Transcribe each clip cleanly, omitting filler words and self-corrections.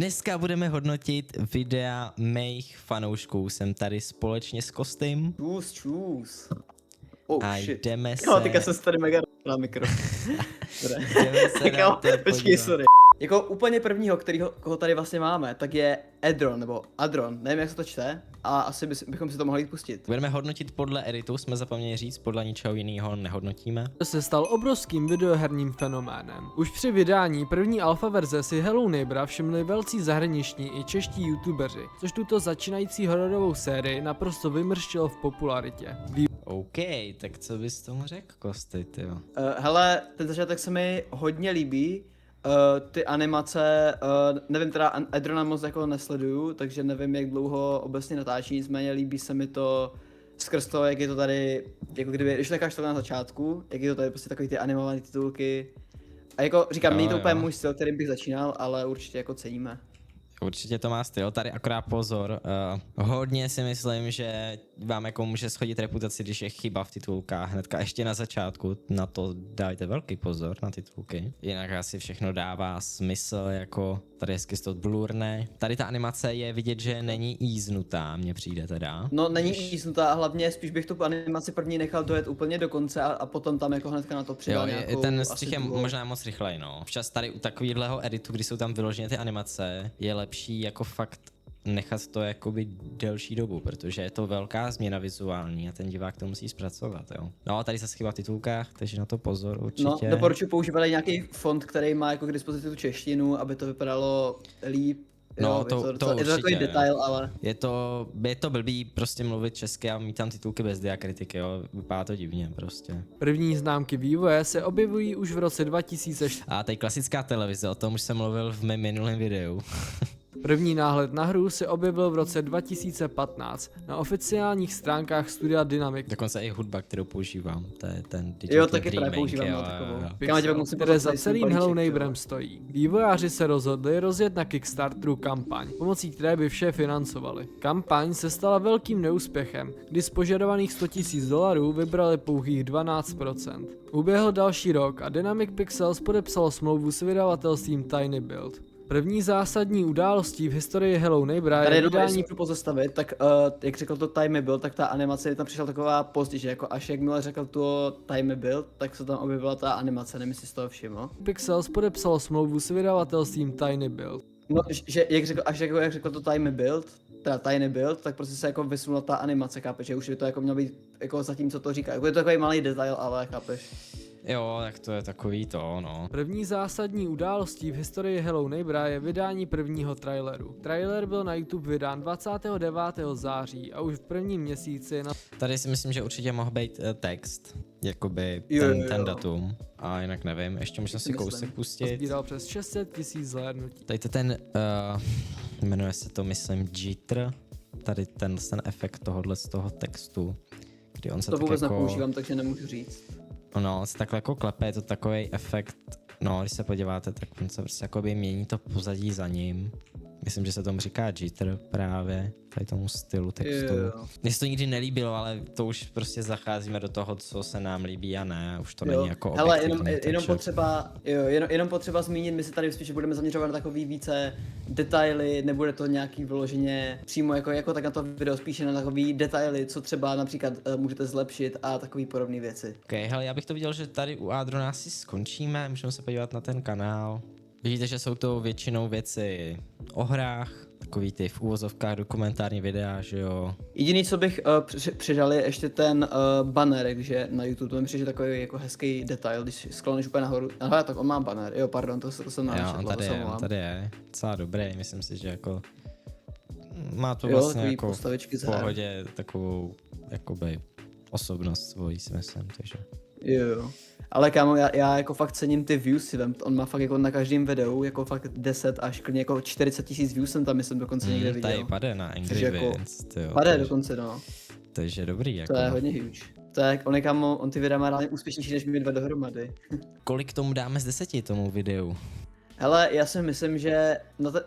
Dneska budeme hodnotit videa mých fanoušků. Jsem tady společně s Kostym. Čus. Oh a shit. jdeme se... Jo, teďka jsem tady mega na mikro. jdeme se na to Počkej, podívat. sorry. Jako úplně prvního, koho tady vlastně máme, tak je Edron, nebo Adron, nevím jak se to čte, a asi bychom si to mohli pustit. Budeme hodnotit podle editu, jsme zapomněli říct, podle ničeho jiného nehodnotíme. Se stal obrovským videoherním fenoménem. Už při vydání první alfa verze si Hello Neighbora všimli velcí zahraniční i čeští youtubeři, což tuto začínající hororovou sérii naprosto vymrštilo v popularitě. OK, tak co bys tomu řekl, Kosty, tyjo? Hele, ten začátek se mi hodně líbí. Ty animace, nevím, teda Edrona moc jako nesleduju, takže nevím, jak dlouho obecně natáčí, nicméně líbí se mi to skrz to, jak je to tady, jako kdyby, když to necháš to na začátku, jak je to tady prostě takový ty animované titulky. A jako říkám, není to úplně můj styl, kterým bych začínal, ale určitě jako ceníme. Určitě to má styl, tady akorát pozor, hodně si myslím, že vám jako může schodit reputaci, když je chyba v titulkách hnedka ještě na začátku, na to dávajte velký pozor na titulky, jinak asi všechno dává smysl, jako tady hezky to blurne. Tady ta animace je vidět, že není jíznutá, mně přijde teda. No není jíznutá a hlavně spíš bych tu animaci první nechal dojet úplně do konce a potom tam jako hnedka na to přidal nějakou... Ten střih je možná moc rychlej, no. Včas tady u takovýhleho editu, kdy jsou tam vyloženě ty animace, je lepší jako fakt nechat to jakoby delší dobu, protože je to velká změna vizuální a ten divák to musí zpracovat, jo. No a tady se chyba v titulkách, takže na to pozor určitě. No, doporučuji používat nějaký font, který má jako k dispozici tu češtinu, aby to vypadalo líp. No, jo, to je to takový detail, ale... Je to blbý prostě mluvit česky a mít tam titulky bez diakritiky, jo. Vypadá to divně prostě. První známky vývoje se objevují už v roce 2004. A tady klasická televize, o tom už jsem mluvil v mém minulém videu. První náhled na hru se objevil v roce 2015 na oficiálních stránkách studia Dynamic. Dokonce i hudba, kterou používám, to je ten Digital Jo, taky Dreaming, právě používám jo, na takovou. jo. Které za celým Hello Neighborem stojí. Vývojáři se rozhodli rozjet na Kickstarteru kampaň, pomocí které by vše financovali. Kampaň se stala velkým neúspěchem, kdy z požadovaných $100 000 vybrali pouhých 12%. Uběhl další rok a Dynamic Pixels podepsalo smlouvu s vydavatelstvím Tiny Build. První zásadní událostí v historii Hello Neighbora je vydání... Tady pozastavit, tak jak řekl to Time Build, tak ta animace tam přišla taková pozdě, že jako až jakmile řekl to Time Build, tak se tam objevila ta animace, nevím, jestli z toho všiml. Pixels podepsalo smlouvu s vydavatelstvím Tiny Build. No, že jak řekl to Time Build, teda Tiny Build, tak prostě se jako vysunula ta animace, chápeš, že už by to jako mělo být jako zatím, co to říká. Jako je to takový malý detail, ale chápeš. Jo, tak to je takový to, no. První zásadní událostí v historii Hello Neighbora je vydání prvního traileru. Trailer byl na YouTube vydán 29. září a už v prvním měsíci na... Tady si myslím, že určitě mohl být text, jakoby ten datum. A jinak nevím, ještě možná si kousek pustit. Sbíral přes 600 000 zhlédnutí. Tady to ten, jmenuje se to, myslím, jitter. Tady ten efekt tohohle z toho textu, kdy on se to tak vůbec jako... nepoužívám, takže nemůžu říct. No, on se takhle jako klepe, je to takový efekt, no, když se podíváte, tak on se prostě jakoby mění to pozadí za ním. Myslím, že se tomu říká jitter právě, tady tomu stylu textu. Mně se to nikdy nelíbilo, ale to už prostě zacházíme do toho, co se nám líbí a ne, už to není jako objektivní. Hele, jenom potřeba zmínit, my se tady spíš budeme zaměřovat na takový více detaily, nebude to nějaký vyloženě přímo jako tak na to video, spíše na takový detaily, co třeba například můžete zlepšit a takový podobné věci. Ok, hele, já bych to viděl, že tady u Adrona si skončíme, můžeme se podívat na ten kanál. Vidíte, že jsou to většinou věci o hrách, takový ty v úvozovkách dokumentární videa, že jo. Jediný, co bych přidal, je ještě ten banner, že na YouTube, to mi přijde takový jako hezký detail, když skloneš úplně nahoru. Aha, tak on má banner, jo, pardon, to jsem nečetl. Jo, on tady je, docela dobrý, myslím si, že jako má to vlastně jako v pohodě takovou, jakoby, osobnost svojí, si myslím, takže. Jo. Ale kámo, já jako fakt cením ty views, on má fakt jako na každém videu jako fakt 10 až klidně jako 40 000 views jsem tam myslím dokonce někde viděl. Tady pade na Angry Birds, tyjo. Pade dokonce, no. Takže dobrý, jako. To je hodně huge. Tak on ty videa má reálně úspěšnější než my dva dohromady. Kolik tomu dáme z 10 tomu videu? Hele, já si myslím, že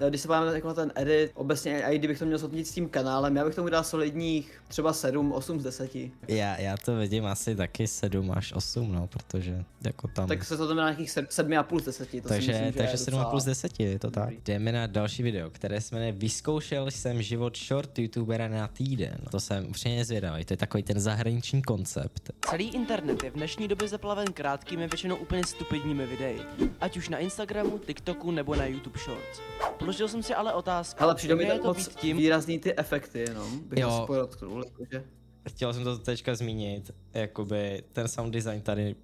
když se podíváme jako na ten edit, obecně i kdybych to měl shodnotit s tím kanálem, já bych tomu dal solidních třeba 7, 8 z 10. Já to vidím asi taky 7 až 8, no, protože jako tam... Tak se to tam na nějakých 7,5 z 10, to si myslím, že takže je 7 docela... plus 10, je to tak. Jdeme na další video, které se jmenuje Vyzkoušel jsem život short youtubera na týden. To jsem upřímně zvědavý, to je takový ten zahraniční koncept. Celý internet je v dnešní době zaplaven krátkými, většinou úplně stupidními videi. Ať už na Instagramu, TikToku nebo na YouTube Shorts. Položil jsem si ale otázku, Hele, přijde mi jaké tak je to moc být tím, výrazný ty efekty jenom, bych Jo. to spojil k tomu, jakože. Chtěl jsem to teďka zmínit, jakoby ten sound design tady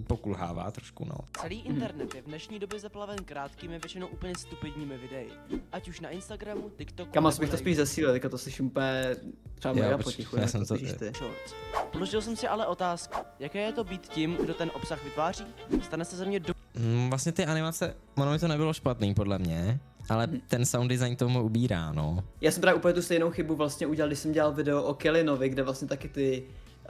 pokulhává trošku, no. celý internet je v dnešní době zaplaven krátkými, většinou úplně stupidními videi. Ať už na Instagramu, TikToku Kam nebo bych to na spíš zesílil, teďka to slyším úplně třeba Jo, mega počkej, potichu, já jak jsem to to- slyšíš ty. Shorts. Položil jsem si ale otázku, jaké je to být tím, kdo ten obsah vytváří? Stane se ze mě Vlastně ty animace, ono mi to nebylo špatný podle mě, ale ten sound design tomu ubírá, no. Já jsem právě úplně tu stejnou chybu vlastně udělal, když jsem dělal video o Kellinovi, kde vlastně taky ty,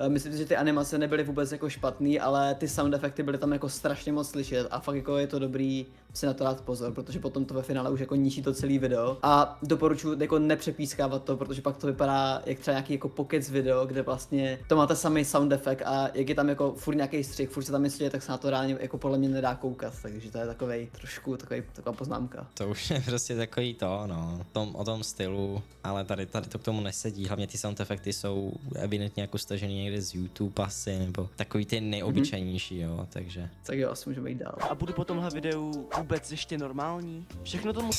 myslím si, že ty animace nebyly vůbec jako špatný, ale ty sound efekty byly tam jako strašně moc slyšet a fakt jako je to dobrý si na to dát pozor, protože potom to ve finále už jako ničí to celý video a doporučuji jako nepřepískávat to, protože pak to vypadá jak třeba nějaký jako pokec video, kde vlastně to máte samý sound efekt a jak je tam jako furt nějaký střih, furt se tam něco děje, tak se na to reálně jako podle mě nedá koukat, takže to je taková poznámka. To už je prostě takový to, no, o tom stylu, ale tady to k tomu nesedí, hlavně ty sound efekty jsou evidentně jako stažený někde z YouTube asi, nebo takový ty nejobyčejnější, jo, takže. Tak jo, asi můžeme jít dál. a budu po tomhle videu vůbec ještě normální? Všechno to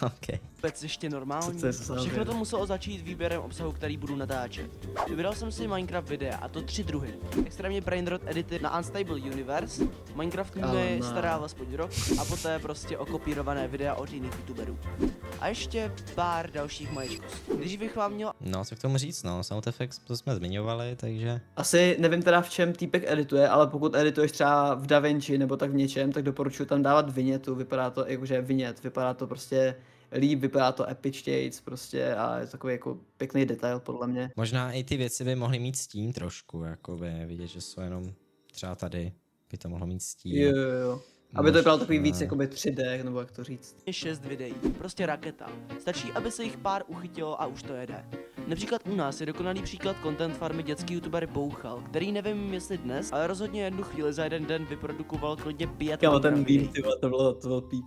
Okay. vůbec ještě normální. Co to je za závěr? Všechno to muselo začít výběrem obsahu, který budu natáčet. Vybral jsem si Minecraft videa, a to 3 druhy. Extrémně brainrot edity na Unstable Universe, Minecraft Ale je ne. stará aspoň rok, a poté prostě okopírované videa od jiných youtuberů. A ještě pár dalších maličkostí. Když bych vám měl No, co k tomu říct, no, sound effects to jsme zmiňovali, takže. Asi nevím teda v čem týpek edituje, ale pokud edituješ třeba v DaVinci nebo tak v něčem, tak doporučuji tam dávat vinětu, vypadá to jakože vinět, vypadá to prostě líp, vypadá to epičtějc prostě a je to takový jako pěkný detail podle mě. Možná i ty věci by mohly mít stín trošku, jakoby vidět, že jsou jenom třeba tady, by to mohlo mít stín. Jo. Aby to vypadalo takový víc Možná. jakoby 3D, nebo jak to říct. 6 videí, prostě raketa. Stačí, aby se jich pár uchytilo a už to jede. Například u nás je dokonalý příklad content farmy dětský youtuber Bouchal, který nevím jestli dnes, ale rozhodně jednu chvíli za jeden den vyprodukoval klidně 5 Kámo, ten videí. beam, ty vole, to bylo píp.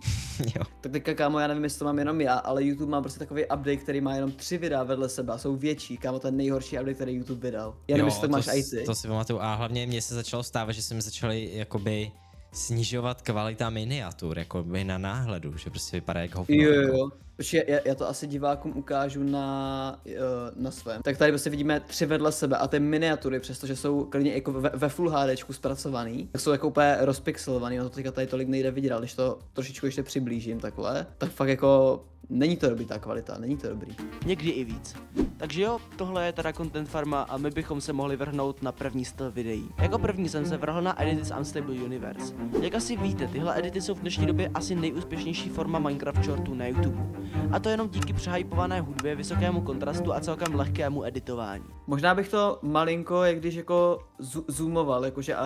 Jo. Tak teďka, kámo, já nevím, jestli to mám jenom já, ale YouTube má prostě takový update, který má jenom 3 videa vedle sebe a jsou větší, kámo, ten nejhorší update, který YouTube vydal. Já nevím, jestli tak máš i ty. To si pamatuju a hlavně mně se začalo stávat, že se mi začaly jakoby snižovat kvalita miniatur, jakoby na náhledu, že prostě vypadá jak hovno. Jo. Počkej, já to asi divákům ukážu na svém. Tak tady prostě vidíme 3 vedle sebe a ty miniatury, přestože jsou klidně jako ve Full HDčku zpracovaný, tak jsou jako úplně rozpixelovaný, no to teďka tady tolik nejde vidět, ale když to trošičku ještě přiblížím takhle, tak fakt jako není to dobrý ta kvalita, není to dobrý. Někdy i víc. Takže jo, tohle je teda Content Farma a my bychom se mohli vrhnout na první styl videí. Jako první jsem se vrhl na edity z Unstable Universe. Jak asi víte, tyhle edity jsou v dnešní době asi nejúspěšnější forma Minecraft shortů na YouTube. A to jenom díky přehypované hudbě, vysokému kontrastu a celkem lehkému editování. Možná bych to malinko, jak když jako zoomoval, jakože,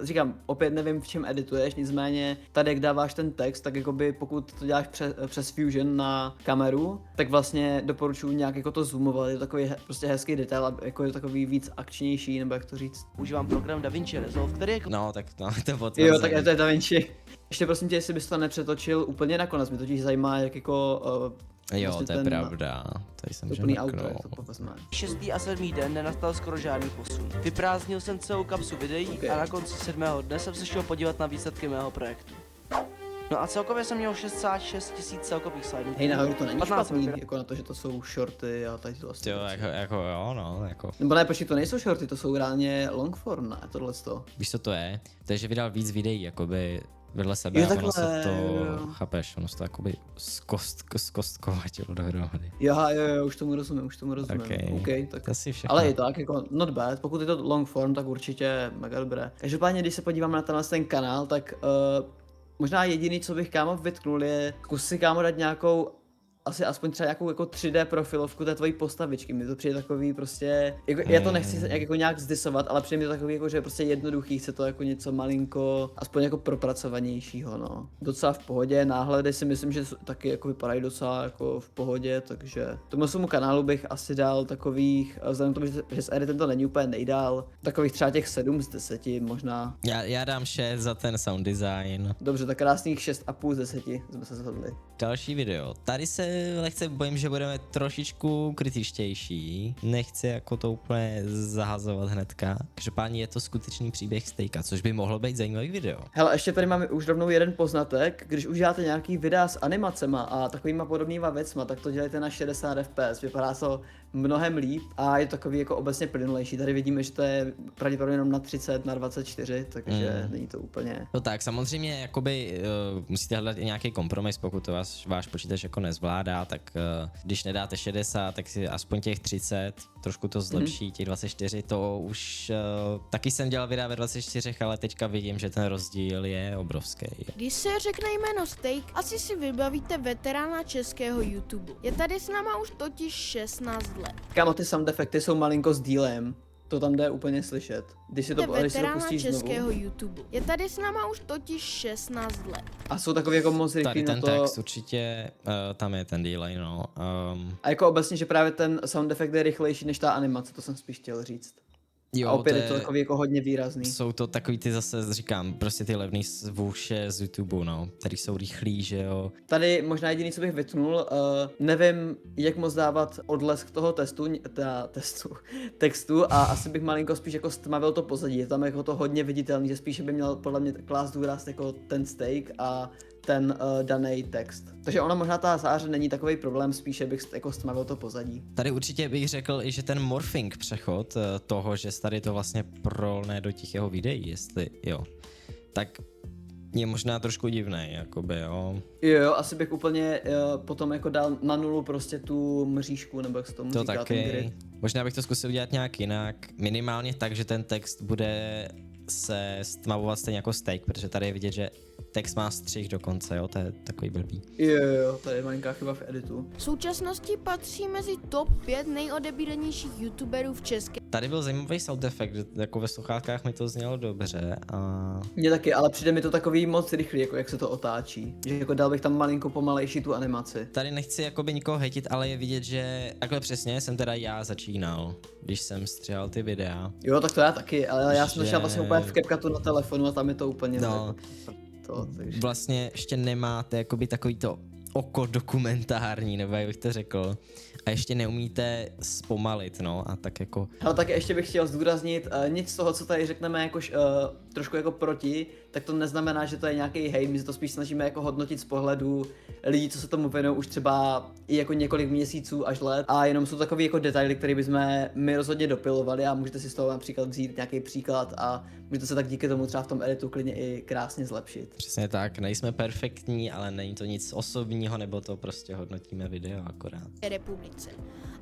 říkám, opět nevím v čem edituješ, nicméně tady jak dáváš ten text, tak jakoby pokud to děláš přes Fusion na kameru, tak vlastně doporučuji nějak jako to zoomovat, je to takový prostě hezký detail, a jako je to takový víc akčnější, nebo jak to říct. Používám program DaVinci Resolve, který je No, tak no, to potvrzení. Jo, tak to je DaVinci. Ještě prosím tě, jestli bys to nepřetočil úplně nakonec, mě totiž zajímá, jak jako Jo, vlastně to je ten pravda. Tady jsem úplný auto, jak to povezme. 6. a 7. den nenastal skoro žádný posun. Vyprázdnil jsem celou kapsu videí Okay. a na konci 7. dne jsem se šel podívat na výsledky mého projektu. No a celkově jsem měl 66 000 celkových sledů. Hej, nahoru to není 15 špatný, minut. jako na to, že to jsou shorty a tady to vlastně. Jo, jako jo, no, jako. Nebo ne, počkej, to nejsou shorty, to jsou reálně long form, ne, tohleto. Víš, co to je? Takže vydal víc videí, jakoby vedle sebe Jo, a ono se takhle, to, jo. chápeš, ono se to jakoby zkostkovatilo dohromady. Jo, už tomu rozumím. Okay. OK, tak. To asi všechno. Ale i tak, jako not bad, pokud je to long form, tak určitě mega dobré. Každopádně, když se podíváme na ten kanál, tak možná jediný, co bych kámo vytknul, je zkus si kámo dát nějakou asi aspoň třeba nějakou jako 3D profilovku té tvojí postavičky. Mi to přijde takový prostě, jako, já to nechci jako nějak zdisovat, ale přijde mi to takový jako, že je prostě jednoduchý, chce to jako něco malinko, aspoň jako propracovanějšího, no. Docela v pohodě, náhledy si myslím, že taky jako vypadají docela jako v pohodě, takže tomu svému kanálu bych asi dal takových, vzhledem k tomu, že s editem to není úplně nejdál, takových třeba těch 7 z 10 možná. Já dám 6 za ten sound design. Dobře, tak krásných 6,5 z 10 jsme se shodli. Další video. Tady se lehce bojím, že budeme trošičku kritičtější. Nechci jako to úplně zahazovat hnedka. Každopádně je to skutečný příběh Stejka, což by mohlo být zajímavý video. Hele, ještě tady máme už rovnou jeden poznatek. Když už děláte nějaký videa s animacema a takovýma podobnýma věcma, tak to dělejte na 60 fps. Vypadá to mnohem líp a je to takový jako obecně plynulejší. Tady vidíme, že to je pravděpodobně jenom na 30, na 24, takže není to úplně. No tak, samozřejmě jakoby musíte hledat i nějaký kompromis, pokud to váš počítač jako nezvládá, tak když nedáte 60, tak si aspoň těch 30, trošku to zlepší, těch 24, to už taky jsem dělal videa ve 24, ale teďka vidím, že ten rozdíl je obrovský. Když se řekne jméno Steak, asi si vybavíte veterána českého YouTube. Je tady s náma už totiž 16 let. Kámo, ty sound efekty jsou malinko s dílem. To tam jde úplně slyšet. Když si to Veterána pustíš českého znovu. YouTube. Je tady s náma už totiž 16 let. A jsou takový jako moc rychlý Tady na ten to. text určitě, tam je ten delay, no. A jako obecně, že právě ten sound efekt je rychlejší než ta animace, to jsem spíš chtěl říct. Jo, A opět je to takový jako hodně výrazný. Jsou to takový ty zase, říkám, prostě ty levný zvůše z YouTube, no, který jsou rychlí, že jo. Tady možná jediný, co bych vytnul, nevím, jak moc dávat odlesk toho textu a asi bych malinko spíš jako stmavil to pozadí. Je tam jako to hodně viditelný, že spíše by měl podle mě klást důraz jako ten steak a ten daný text. Takže ona možná ta záře není takový problém, spíše bych jako stmavil to pozadí. Tady určitě bych řekl i, že ten morphing přechod toho, že tady to vlastně prolne do těch jeho videí, jestli jo, tak je možná trošku divný, jakoby, jo. Jo, asi bych úplně potom jako dal na nulu prostě tu mřížku, nebo jak se tomu To říká, ten taky. grid. Možná bych to zkusil dělat nějak jinak, minimálně tak, že ten text bude se stmavovat stejně jako steak, protože tady je vidět, že text má střih dokonce, jo, to je takový blbý. Jo, to je malinká chyba v editu. V současnosti patří mezi top 5 nejodebíranějších YouTuberů v České. Tady byl zajímavý sound effect, že jako ve sluchátkách mi to znělo dobře a... Mně taky, ale přijde mi to takový moc rychlý, jako jak se to otáčí. Že jako dal bych tam malinko pomalejší tu animaci. Tady nechci jakoby nikoho hejtit, ale je vidět, že takhle přesně jsem teda já začínal, když jsem stříhal ty videa. Jo, tak to já taky, ale já jsem Že- začal vlastně úplně v CapCutu na telefonu a tam je to úplně No. takže. Vlastně ještě nemáte jakoby takový to oko dokumentární, nebo jak bych to řekl. A ještě neumíte zpomalit, no, a tak jako... Ale tak ještě bych chtěl zdůraznit, nic z toho, co tady řekneme jakož trošku jako proti, tak to neznamená, že to je nějaký hejt, my se to spíš snažíme jako hodnotit z pohledu lidí, co se tomu věnují už třeba i jako několik měsíců až let a jenom jsou takový jako detaily, které bychom my rozhodně dopilovali a můžete si z toho například vzít nějaký příklad a můžete se tak díky tomu třeba v tom editu klidně i krásně zlepšit. Přesně tak, nejsme perfektní, ale není to nic osobního, nebo to prostě hodnotíme video akorát. republice.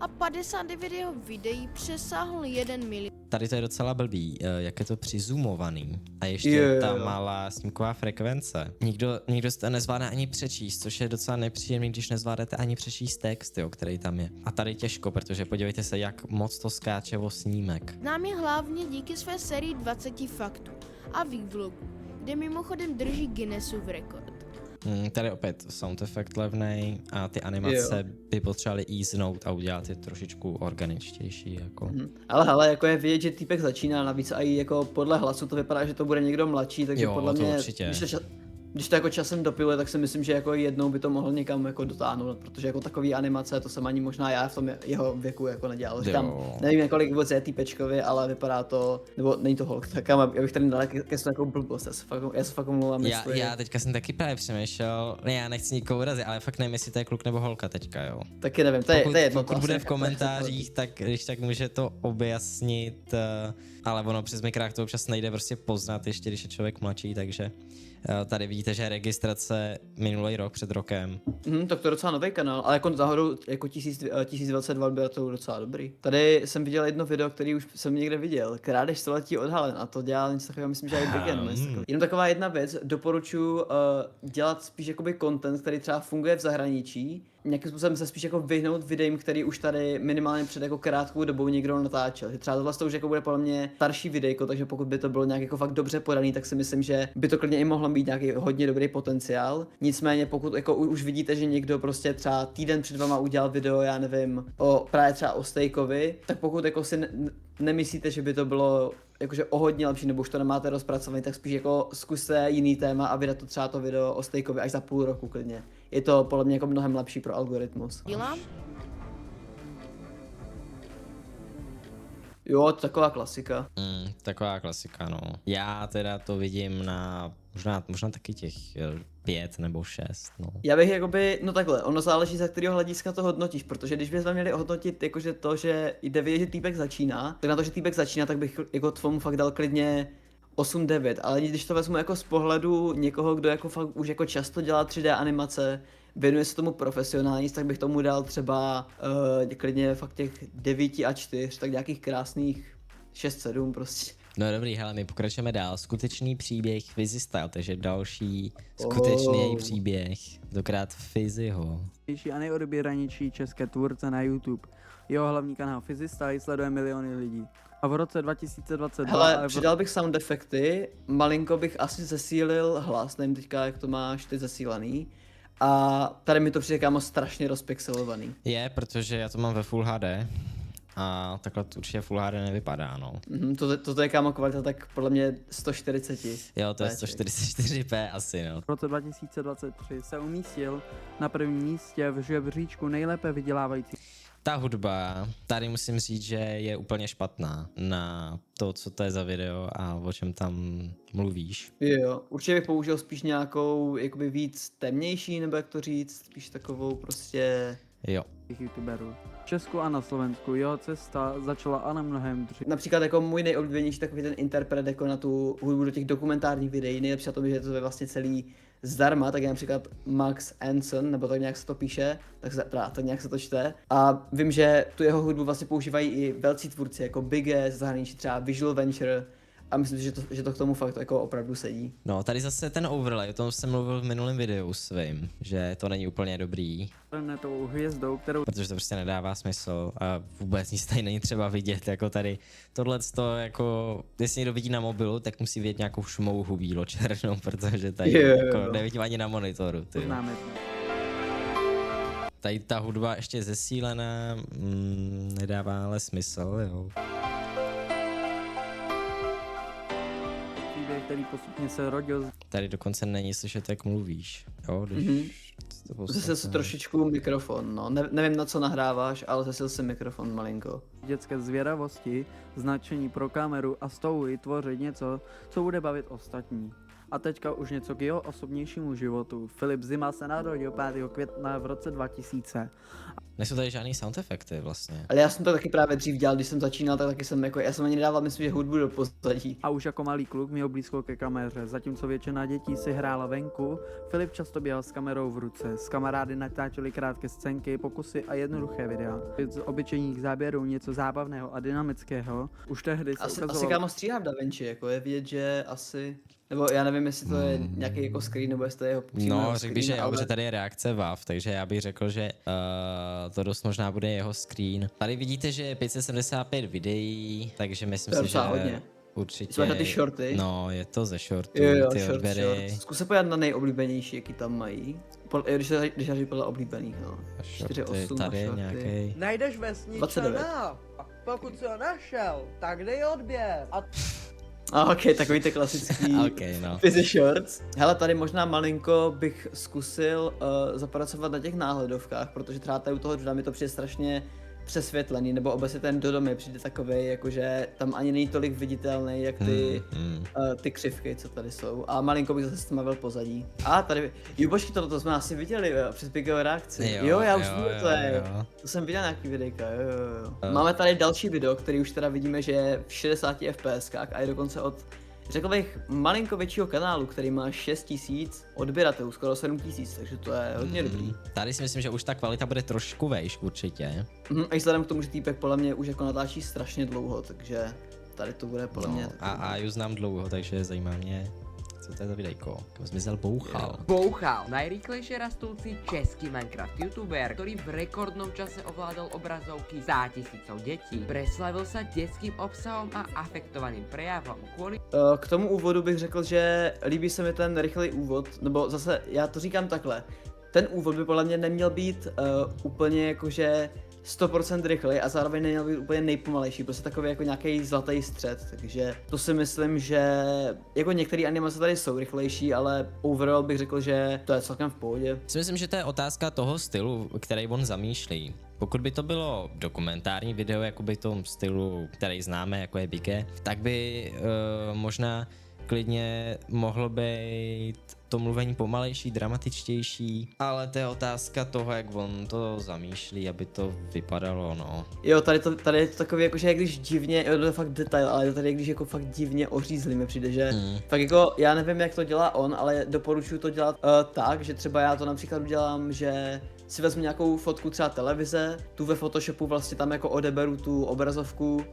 A 59 jeho videí přesáhl 1 milion. Tady to je docela blbý, jak je to přizumovaný. A ještě Jo. ta malá snímková frekvence. Nikdo to nezvládne ani přečíst, což je docela nepříjemný, když nezvládáte ani přečíst text, jo, který tam je. A tady těžko, protože podívejte se, jak moc to skáče o snímek. Znám je hlavně díky své sérii 20 faktů a vlogů, kde mimochodem drží Guinnessův rekord. Tady opět sound efekt levnej a ty animace by potřebovaly easenout a udělat je trošičku organičtější, jako. Ale hele, jako je vidět, že týpek začíná, navíc i jako podle hlasu to vypadá, že to bude někdo mladší, takže Jo, podle to mě, určitě. když to jako časem dopiluje, tak si myslím, že jako jednou by to mohl někam jako dotáhnout, protože jako takový animace, to jsem ani možná já v tom jeho věku jako nedělal. Říkám, Jo. nevím, kolik vůbec je týpečkovi, ale vypadá to, nebo není to holk, tak já bych tady dal ke jako blbost, já se fakt omlouvám, Já teďka jsem taky právě přemýšlel, ne, já nechci nikoho urazit, ale fakt nevím, jestli to je kluk nebo holka teďka, jo. taky nevím, to je jedno. Pokud to bude asi v komentářích, tak když tak může to objasnit, ale ono přes mikrák to občas nejde prostě poznat, ještě když je člověk mladší, takže Tady vidíte, že registrace minulý rok, před rokem. Tak to je docela nový kanál, ale jako záhodou jako 1022 byl to docela dobrý. Tady jsem viděl jedno video, který už jsem někde viděl. Krádež století odhalen a to dělal něco takového, myslím, že i Big N. Jenom taková jedna věc, doporučuji dělat spíš jakoby content, který třeba funguje v zahraničí. Nějakým způsobem se spíš jako vyhnout videím, který už tady minimálně před jako krátkou dobou někdo natáčel. Že třeba tohle to už jako bude podle mě starší videjko, takže pokud by to bylo nějak jako fakt dobře podaný, tak si myslím, že by to klidně i mohlo mít nějaký hodně dobrý potenciál. Nicméně pokud jako už vidíte, že někdo prostě třeba týden před váma udělal video, já nevím, právě třeba o Steakovi, tak pokud jako si nemyslíte, že by to bylo jakože o hodně lepší, nebo už to nemáte rozpracovaný, tak spíš jako zkuste jiný téma a vydat to třeba to video o Steakovi až za půl roku klidně. Je to podle mě jako mnohem lepší pro algoritmus. Dělám? Jo, to taková klasika. Taková klasika, no. Já teda to vidím na možná taky těch 5 nebo 6, no. Já bych jakoby, no takhle, ono záleží, za kterého hlediska to hodnotíš, protože když bychom měli hodnotit jakože to, že jde vidět, že týpek začíná, tak na to, že týpek začíná, tak bych jako tomu fakt dal klidně 8-9, ale když to vezmu jako z pohledu někoho, kdo jako fakt už jako často dělá 3D animace, věnuje se tomu profesionálně, tak bych tomu dal třeba klidně fakt těch 9 a 4, tak nějakých krásných 6-7 prostě. No dobrý, hele, my pokračujeme dál. Skutečný příběh Fizzy Style, takže další skutečný příběh, dokrát Fizzyho. A nejodebíranější české tvůrce na YouTube. Jeho hlavní kanál Fizzy Style sleduje miliony lidí. A v roce 2022... Hele, přidal bych sound efekty, malinko bych asi zesílil hlas, nevím teďka, jak to máš ty zesílený. A tady mi to přijde kámo strašně rozpixelovaný. Je, protože já to mám ve Full HD a takhle to určitě Full HD nevypadá, no. Toto je kámo kvalita tak podle mě 140. Jo, to je 144p asi, no. V roce 2023 se umístil na prvním místě v žebříčku nejlépe vydělávající. Ta hudba, tady musím říct, že je úplně špatná na to, co to je za video a o čem tam mluvíš. Jo, určitě bych použil spíš nějakou jakoby víc temnější, nebo jak to říct, spíš takovou prostě... Jo. YouTuberů. V Česku a na Slovensku jeho cesta začala ale mnohem dřív. Například jako můj nejoblíbenější takový ten interpret jako na tu hudbu do těch dokumentárních videí, nejlepší na tom, že to je vlastně celý zdarma, tak je například Max Anson, nebo tak nějak se to píše, tak nějak se to čte. A vím, že tu jeho hudbu vlastně používají i velcí tvůrci, jako Big Z, zahraničí třeba Visual Venture, a myslím si, že to k tomu fakt jako opravdu sedí. No, tady zase ten overlay, o tom jsem mluvil v minulém videu svým, že to není úplně dobrý. Tou hvězdou, kterou Protože to prostě nedává smysl a vůbec nic tady není třeba vidět, jako tady tohleto jako, jestli někdo vidí na mobilu, tak musí vidět nějakou šmouhu bílo-černou, protože tady jako nevidím ani na monitoru, ty. známe. Tady ta hudba ještě zesílená, nedává ale smysl, jo. Příběh, který postupně se rodil. Tady dokonce není slyšet, jak mluvíš, jo, když to Zesil si trošičku mikrofon, no. Nevím, na co nahráváš, ale zesil si mikrofon malinko. Dětské zvědavosti, značení pro kameru a touhy tvořit něco, co bude bavit ostatní. A teďka už něco k jeho osobnějšímu životu. Filip Zima se narodil 5. května v roce 2000. Nejsou tady žádný sound efekty vlastně. Ale já jsem to taky právě dřív dělal, když jsem začínal, tak taky jsem jako, já jsem ani nedával, myslím, že hudbu do pozadí. A už jako malý kluk měl blízko ke kameře, zatímco většina dětí si hrála venku, Filip často běhal s kamerou v ruce. S kamarády natáčeli krátké scénky, pokusy a jednoduché videa. Z obyčejných záběrů něco zábavného a dynamického už tehdy se Asi ukazovalo... kámo stříhá v DaVinci, jako je vidět, že asi... Nebo já nevím, jestli to je nějaký jako screen, nebo jestli to je jeho přímo No, jeho řekl bych, že screen, jo, protože tady je reakce WAV, takže já bych řekl, že to dost možná bude jeho screen. Tady vidíte, že je 575 videí, takže myslím si, že hodně. určitě... Jsou ty shorty? No, je to ze shortů, Jo, ty short. odběry. Zkus se podívat na nejoblíbenější, jaký tam mají. Když já říkám podle oblíbených, no. 4.8 Tady shorty. nějaký. Najdeš vesničana. 29. Pokud jsi ho našel, tak dej odběr. A ok, takový ty klasický Okay, no. Fizzy shorts. Hele, tady možná malinko bych zkusil zapracovat na těch náhledovkách, protože třeba tady u toho Joda mi to přijde strašně přesvětlený, nebo obecně ten Dodo mi přijde takovej, jakože tam ani není tolik viditelný, jak ty křivky, co tady jsou. A malinko bych zase stmavil pozadí. A tady, počkej, to jsme asi viděli přes Bigové reakci. Jo, já už vím, to je. To jsem viděl nějaký videjka, jo. Máme tady další video, který už teda vidíme, že je v 60 fps a je dokonce od řekl bych, malinko většího kanálu, který má 6000 odběratelů, skoro 7000, takže to je hodně dobrý. Tady si myslím, že už ta kvalita bude trošku vejš určitě. A vzhledem k tomu, že týpek podle mě už jako natáčí strašně dlouho, takže tady to bude podle mě. A ju znám dlouho, takže zajímá mě, co to je za videjko. Kam zmizel Bouchal. Bouchal, najrýchlejšie rastúci český Minecraft youtuber, ktorý v rekordnom čase ovládol obrazovky 100 000 detí. Preslavil sa detským obsahom a afektovaným prejavom kvôli K tomu úvodu bych řekl, že líbí se mi ten rychlý úvod, nebo zase já to říkám takhle. Ten úvod by podle mě neměl být úplně jakože 100% rychlej a zároveň neměl být úplně nejpomalejší, prostě takový jako nějaký zlatý střed, takže to si myslím, že jako některé animace tady jsou rychlejší, ale overall bych řekl, že to je celkem v pohodě. Si myslím, že to je otázka toho stylu, který on zamýšlí. Pokud by to bylo dokumentární video, jakoby tom stylu, který známe, jako je Bike, tak by možná klidně mohlo být to mluvení pomalejší, dramatičtější, ale to je otázka toho, jak on to zamýšlí, aby to vypadalo, no. Jo, tady je to takový jako, že jak když divně, jo, to je fakt detail, ale tady je když jako fakt divně ořízlý mi přijde, že fakt jako, já nevím jak to dělá on, ale doporučuji to dělat tak, že třeba já to například udělám, že si vezmu nějakou fotku třeba televize, tu ve Photoshopu vlastně tam jako odeberu tu obrazovku,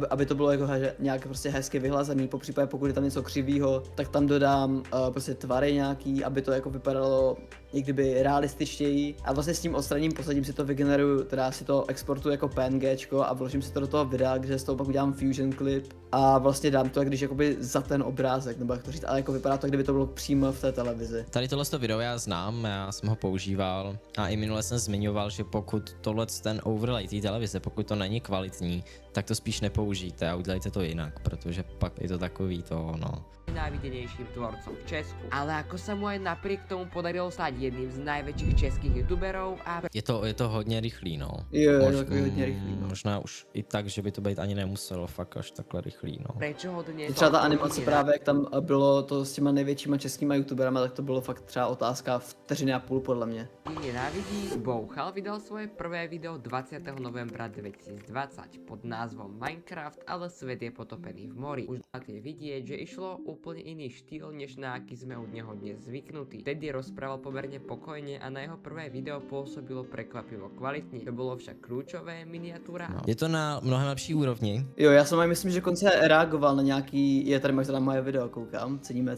aby to bylo jako nějak prostě hezky vyhlazený, popřípadě pokud je tam něco křivýho, tak tam dodám prostě tvary nějaký, aby to jako vypadalo někdyby realističtěji a vlastně s tím odstraním, posadím si to, vygeneruju, teda si to exportuju jako PNGčko a vložím si to do toho videa, kde z toho pak udělám fusion clip a vlastně dám to, jak když jakoby za ten obrázek, nebo jak to říct, ale jako vypadá to, kdyby to bylo přímo v té televizi. Tady tohle video já znám, já jsem ho používal a i minule jsem zmiňoval, že pokud tohle ten overlay té televize, pokud to není kvalitní, tak to spíš nepoužijte a udělejte to jinak, protože pak je to takový to, no. najvidenejším tvorcom v Česku. Ale ako sa mu aj napriek tomu podarilo stať jedným z najväčších českých youtuberov a Je to hodně rychlý, no. Jo, takový hodně rychlý, no. Možná už i tak, že by to být ani nemuselo, fakt až takhle rychlý, no. prečo ho dnes... Třeba ta animace právě, jak tam bylo to s těma největšíma českýma youtuberama, tak to bylo fakt třeba otázka vteřiny a půl podle mě. nenávidí, Bouchal vydal svoje prvé video 20. novembra 2020 pod názvom Minecraft, ale svet je potopený v mori. Už je vidieť, že išlo úplne iný štýl, než na aký sme od neho dnes zvyknutí. Vtedy rozprával pomerne pokojne a na jeho prvé video pôsobilo prekvapivo kvalitne. To bolo však kľúčové, miniatúra. No. Je to na mnohem lepší úrovni. Jo, já jsem myslím, že konce reagoval na nějaký, tady máš teda moje video, koukám, ceníme.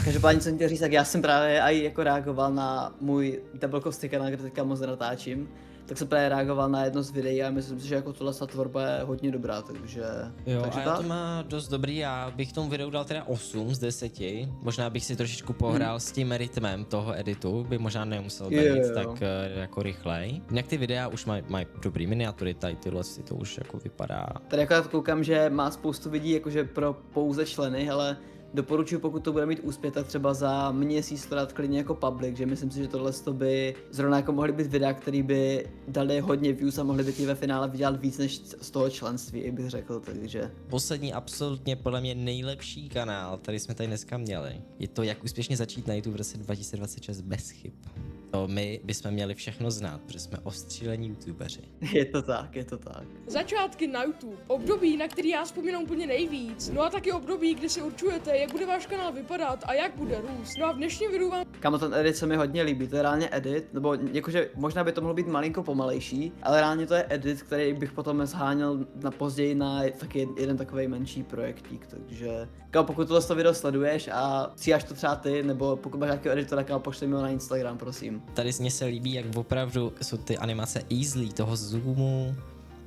Každopádně jsem chtěl říct, tak já jsem právě i jako reagoval na můj Double Coasty kanál, kde teďka moc natáčím. Tak jsem právě reagoval na jedno z videí a myslím si, že jako tohle tvorba je hodně dobrá, takže... Jo, takže a já to má dost dobrý, já bych tomu videu dal teda 8 z 10. Možná bych si trošičku pohrál s tím rytmem toho editu, by možná nemusel být tak jako rychlej. Jinak ty videa už mají dobrý miniatury, tady tyhle si to už jako vypadá. Tady jako koukám, že má spoustu lidí jakože pro pouze členy, ale doporučuji, pokud to bude mít úspěch, tak třeba za měsíc to dát klidně jako public, že myslím si, že tohle by zrovna jako mohly být videa, který by dali hodně views a mohli by ti ve finále vydělat víc než z toho členství, bych řekl, takže. Poslední absolutně podle mě nejlepší kanál, který jsme tady dneska měli, je to, jak úspěšně začít na YouTube v roce 2026 bez chyb. To my bychom měli všechno znát, protože jsme ostřílení youtubeři. Je to tak, je to tak. Začátky na YouTube, období, na který já vzpomínám úplně nejvíc, no a taky období, kdy si určujete, jak bude váš kanál vypadat a jak bude růst. No a v dnešním videu vám Kámo, ten edit se mi hodně líbí, to je reálně edit, nebo jakože možná by to mohlo být malinko pomalejší, ale reálně to je edit, který bych potom zháněl na později na taky jeden takový menší projektík, takže kámo, pokud tohle video sleduješ a cíjáš to třeba ty, nebo pokud máš nějakého editora, kámo, pošli mi ho na Instagram, prosím. Tady mně se líbí, jak opravdu jsou ty animace easy, toho zoomu.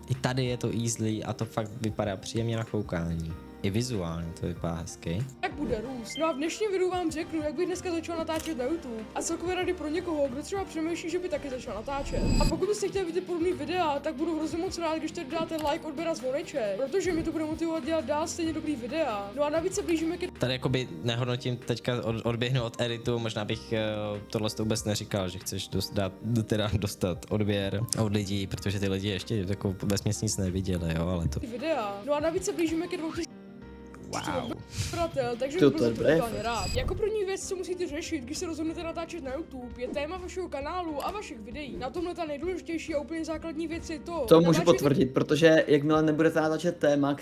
I tady je to easy a to fakt vypadá příjemně na koukání. I vizuálně to vypadá hezky. jak bude růst. No a v dnešním videu vám řeknu, jak bych dneska začal natáčet na YouTube a celkové rady pro někoho, kdo třeba přemýšlí, že by taky začal natáčet. A pokud byste chtěli vidět podobný videa, tak budu hrozně moc rád, když tady dáte like, odběr a zvoneček, protože mi to bude motivovat dělat dál stejně dobrý videa. No a navíc se blížíme ke Tady jakoby nehodnotím, teďka odběhnu od editu, možná bych tohle vůbec neříkal, že chceš dostat odběr od lidí, protože ty lidi ještě jako vesměs nic neviděli, jo, ale to... videa. No a navíc se blížíme ke 2000 Wow. Pratel, takže To bych je byl dobré. totálně rád. Jako první věc, co musíte řešit, když se rozhodnete natáčet na YouTube, je téma vašeho kanálu a vašich videí. Na tomhle ta nejdůležitější a úplně základní věc je to. To můžu natáčejte- potvrdit, protože jakmile nebudete natáčet téma,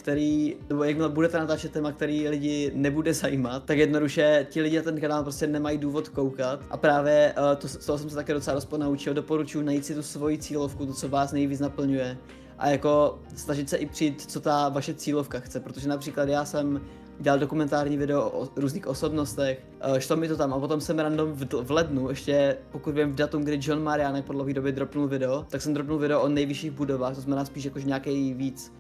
nebo jakmile budete natáčet téma, který lidi nebude zajímat, tak jednoduše ti lidi na ten kanál prostě nemají důvod koukat. A právě z toho jsem se také docela dost naučil. Doporučuji najít si tu svoji cílovku, to, co vás nejvíc naplňuje. A jako snažit se i přijít, co ta vaše cílovka chce, protože například já jsem dělal dokumentární video o různých osobnostech, šlo mi to tam a potom jsem random v lednu, ještě pokud vím v datum, kdy John Mariánek po dlouhé době dropnul video, tak jsem dropnul video o nejvyšších budovách, to znamená spíš jakož nějaký víc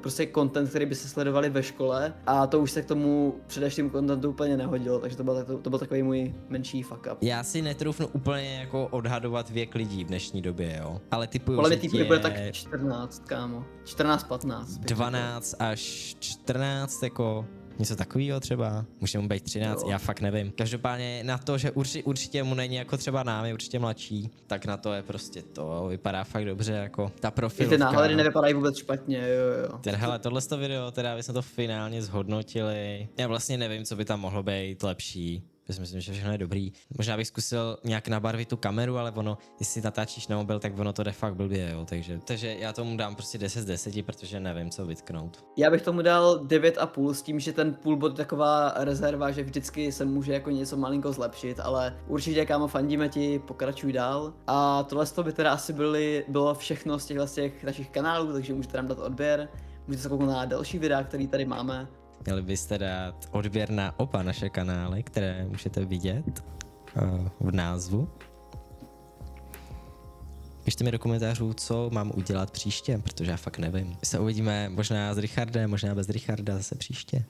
prostě content, který by se sledovali ve škole a to už se k tomu předešlým contentu úplně nehodilo, takže to byl takový můj menší fuck up. Já si netroufnu úplně jako odhadovat věk lidí v dnešní době, jo. Ale typuju, Ale že typy bude tak 14, kámo. 14-15. 12 až 14, jako něco takového třeba, může mu být 13, Jo. já fakt nevím. Každopádně na to, že určitě mu není jako třeba nám, je určitě mladší, tak na to je prostě to, vypadá fakt dobře, jako ta I profilovka. ty náhledy nevypadají vůbec špatně, jo. Hele, tohleto video, teda bychom to finálně zhodnotili. Já vlastně nevím, co by tam mohlo být lepší. Já si myslím, že všechno je dobrý. Možná bych zkusil nějak nabarvit tu kameru, ale ono, jestli natáčíš na mobil, tak ono to jde fakt blbě, jo. Takže já tomu dám prostě 10 z 10, protože nevím, co vytknout. Já bych tomu dal 9,5 s tím, že ten půlbod je taková rezerva, že vždycky se může jako něco malinko zlepšit, ale určitě, kámo, fandíme ti, pokračuj dál. A tohle by teda asi bylo všechno z těch našich kanálů, takže můžete nám dát odběr, můžete se kouknout na další videa, který tady máme. Měli byste dát odběr na oba naše kanály, které můžete vidět v názvu. Pište mi do komentářů, co mám udělat příště, protože já fakt nevím. My se uvidíme možná s Richardem, možná bez Richarda zase příště.